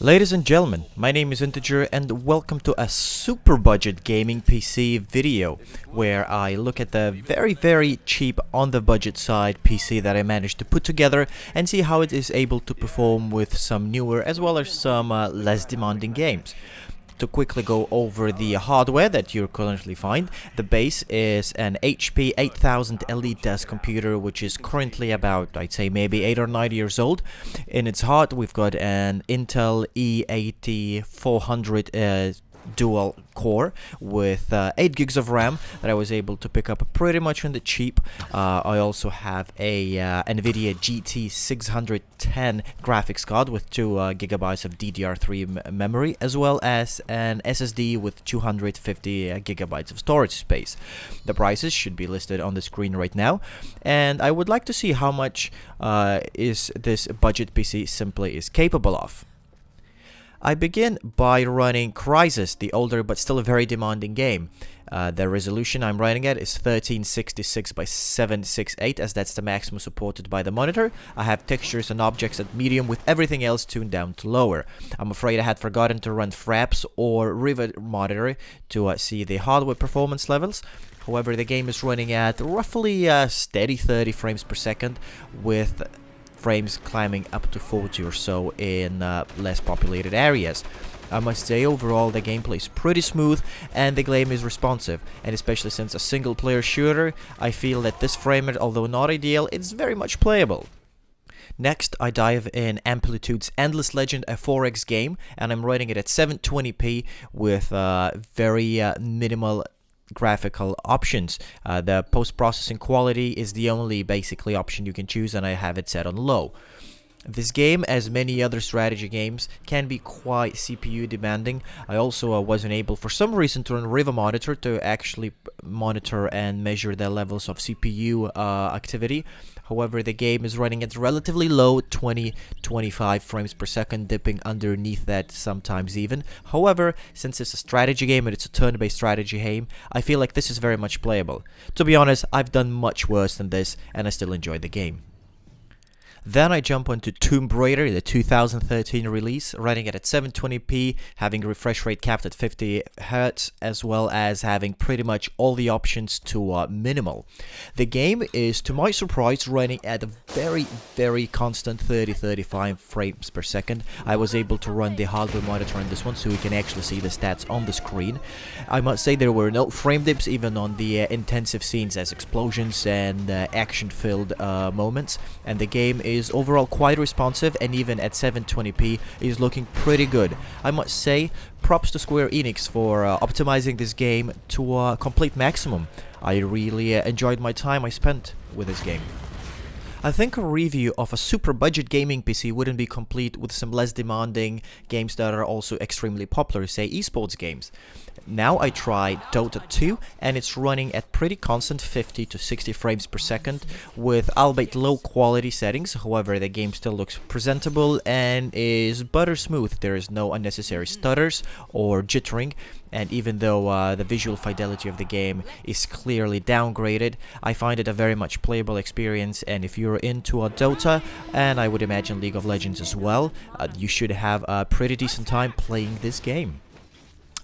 Ladies and gentlemen, my name is Integer and welcome to a super budget gaming PC video where I look at the very cheap on the budget side PC that I managed to put together and see how it is able to perform with some newer as well as some less demanding games. To quickly go over the hardware that you currently find, the base is an HP 8000 Elite desk computer, which is currently about, I'd say, maybe 8 or 9 years old. In its heart, we've got an Intel E80 400 dual core with 8 gigs of RAM that I was able to pick up pretty much on the cheap. I also have a Nvidia GT 610 graphics card with 2 gigabytes of DDR3 memory, as well as an SSD with 250 gigabytes of storage space. The prices should be listed on the screen right now, and I would like to see how much is this budget PC simply is capable of. I begin by running Crysis, the older but still a very demanding game. The resolution I'm running at is 1366 by 768, as that's the maximum supported by the monitor. I have textures and objects at medium with everything else tuned down to lower. I'm afraid I had forgotten to run Fraps or Rivet Monitor to see the hardware performance levels. However, the game is running at roughly steady 30 frames per second, with frames climbing up to 40 or so in less populated areas. I must say, overall the gameplay is pretty smooth and the game is responsive, and especially since a single player shooter, I feel that this frame rate, although not ideal, it's very much playable. Next, I dive in Amplitude's Endless Legend, a 4X game, and I'm running it at 720p with very minimal graphical options. The post-processing quality is the only basically option you can choose, and I have it set on low. This game, as many other strategy games, can be quite CPU demanding. I also wasn't able for some reason to run Riva Monitor to actually monitor and measure the levels of CPU activity. However, the game is running at relatively low 20-25 frames per second, dipping underneath that sometimes even. However, since it's a strategy game and it's a turn-based strategy game, I feel like this is very much playable. To be honest, I've done much worse than this and I still enjoy the game. Then I jump onto Tomb Raider, the 2013 release, running it at 720p, having refresh rate capped at 50 Hz, as well as having pretty much all the options to minimal. The game is, to my surprise, running at a very constant 30-35 frames per second. I was able to run the hardware monitor on this one, so we can actually see the stats on the screen. I must say there were no frame dips even on the intensive scenes as explosions and action-filled moments, and the game is overall quite responsive, and even at 720p is looking pretty good. I must say, props to Square Enix for optimizing this game to a complete maximum. I really enjoyed my time I spent with this game. I think a review of a super budget gaming PC wouldn't be complete with some less demanding games that are also extremely popular, say esports games. Now I tried Dota 2 and it's running at pretty constant 50 to 60 frames per second with albeit low quality settings. However, the game still looks presentable and is butter smooth. There is no unnecessary stutters or jittering, and even though the visual fidelity of the game is clearly downgraded, I find it a very much playable experience, and if you're into a Dota, and I would imagine League of Legends as well, you should have a pretty decent time playing this game.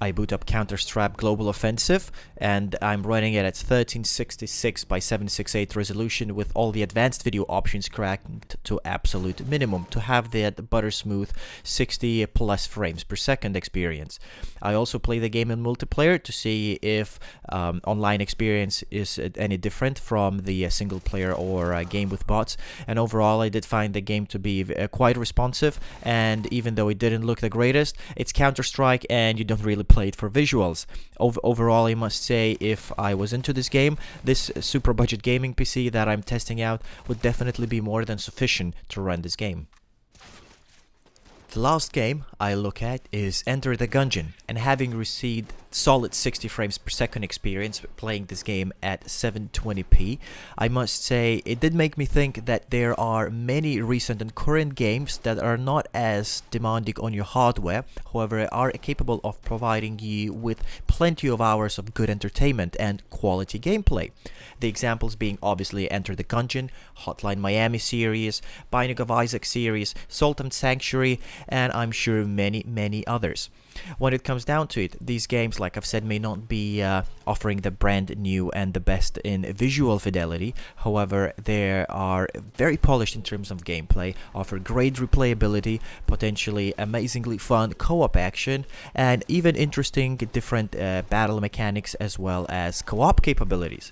I boot up CounterStrike Global Offensive, and I'm running it at 1366 by 768 resolution with all the advanced video options cranked to absolute minimum to have that butter smooth 60 plus frames per second experience. I also play the game in multiplayer to see if online experience is any different from the single player or game with bots, and overall I did find the game to be quite responsive, and even though it didn't look the greatest, it's Counter-Strike and you don't really play it for visuals. Overall, I must say, if I was into this game, this super budget gaming PC that I'm testing out would definitely be more than sufficient to run this game. The last game I look at is Enter the Gungeon, and having received solid 60 frames per second experience playing this game at 720p, I must say it did make me think that there are many recent and current games that are not as demanding on your hardware, however are capable of providing you with plenty of hours of good entertainment and quality gameplay. The examples being obviously Enter the Gungeon, Hotline Miami series, Binding of Isaac series, Salt and Sanctuary, and I'm sure many others. When it comes down to it, these games, like I've said, may not be offering the brand new and the best in visual fidelity. However, they are very polished in terms of gameplay, offer great replayability, potentially amazingly fun co-op action, and even interesting different battle mechanics as well as co-op capabilities.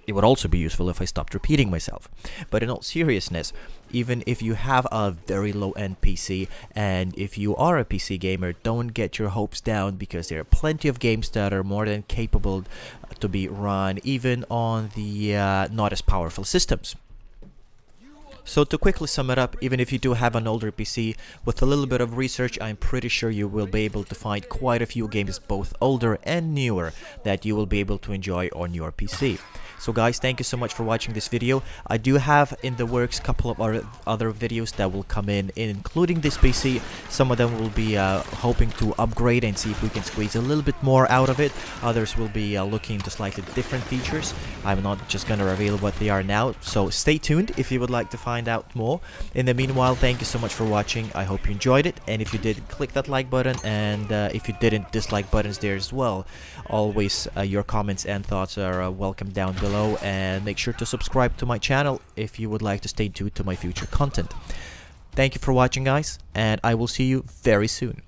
It would also be useful if I stopped repeating myself. But in all seriousness, even if you have a very low-end PC, and if you are a PC gamer, don't get your hopes down, because there are plenty of games that are more than capable to be run even on the not as powerful systems. So to quickly sum it up, even if you do have an older PC, with a little bit of research, I'm pretty sure you will be able to find quite a few games, both older and newer, that you will be able to enjoy on your PC. So guys, thank you so much for watching this video. I do have in the works a couple of other videos that will come in, including this PC. Some of them will be hoping to upgrade and see if we can squeeze a little bit more out of it. Others will be looking into slightly different features. I'm not just going to reveal what they are now, so stay tuned if you would like to find out more. In the meanwhile, thank you so much for watching. I hope you enjoyed it, and if you did, click that like button, and if you didn't, dislike buttons there as well. Always your comments and thoughts are welcome down below, and make sure to subscribe to my channel if you would like to stay tuned to my future content. Thank you for watching, guys, and I will see you very soon.